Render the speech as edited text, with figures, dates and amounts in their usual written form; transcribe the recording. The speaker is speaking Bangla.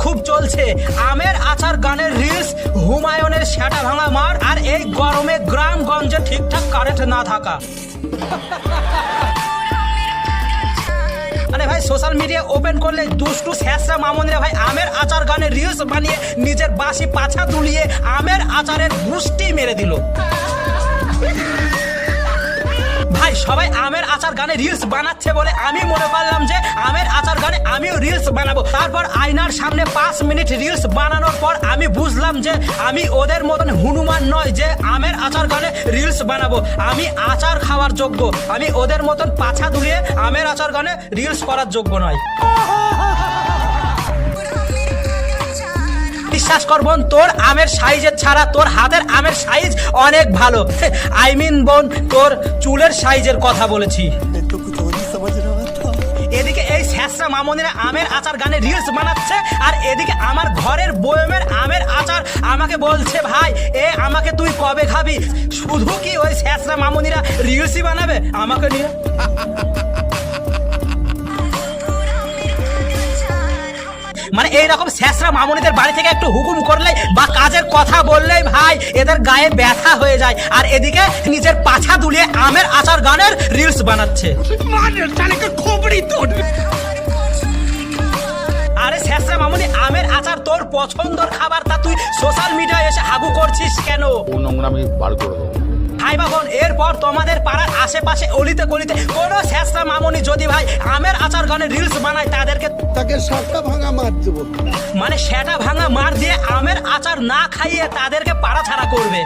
খুব চলছে। আমের আচার গানের রিলস, হুমায়ুনের সেটা ভাঙা মার, আর এই গরমে গ্রামগঞ্জে ঠিকঠাক কারেন্ট না থাকা। মানে ভাই সোশ্যাল মিডিয়া ওপেন করলে দুষ্টু স্যাসরা মামুনিরা ভাই আমের আচার গানের রিলস বানিয়ে নিজের বাসি পাছা তুলিয়ে আমের আচারের গুষ্টি মেরে দিল। ভাই সবাই আমের আচার গানে রিলস বানাচ্ছে বলে আমি মনে করলাম যে আমের আচার গানে আমিও রিলস বানাবো। তারপর আয়নার সামনে 5 মিনিট রিলস বানানোর পর আমি বুঝলাম যে আমি ওদের মতন হনুমান নয় যে আমের আচার গানে রিলস বানাবো। আমি আচার খাওয়ার যোগ্য, আমি ওদের মতন পাছা দুলিয়ে আমের আচার গানে রিলস করার যোগ্য নয়। বিশ্বাস করবন, তোর আমের সাইজের ছাড়া তোর হাতের আমের সাইজ অনেক ভালো। আই মিন বোন, তোর চুলের সাইজের কথা বলেছি। এদিকে এই স্যাসরা মামুনিরা আমের আচার গানে রিলস বানাচ্ছে, আর এদিকে আমার ঘরের বয়মের আমের আচার আমাকে বলছে ভাই এ আমাকে তুই কবে খাবি। শুধু কি ওই স্যাসরা মামুনিরা রিলসই বানাবে আমাকে নিয়ে? মানে এইরকম স্যাসরা মামুনিদের বাড়ি থেকে একটু হুকুম করলেই বা কাজের কথা বললেই ভাই এদের গায়ে ব্যথা হয়ে যায়, আর এদিকে নিজের পাছা দুলিয়ে আমের আচার গানের রিলস বানাচ্ছে। আরে স্যাসরা মামুনি, আমের আচার তোর পছন্দের খাবার, তা তুই সোশ্যাল মিডিয়ায় এসে হাগু করছিস কেন? নোংরামি বার করে দেবো। ভাই বাবন, এরপর তোমাদের পাড়ার আশেপাশে অলিতে গলিতে কোনো স্যাসরা মামুনি যদি ভাই আমের আচার গানে রিলস বানায় তাকে সেটা ভাঙা মার দেবো। মানে সেটা ভাঙা মার দিয়ে আমের আচার না খাইয়ে তাদেরকে পাড়া ছাড়া করবে।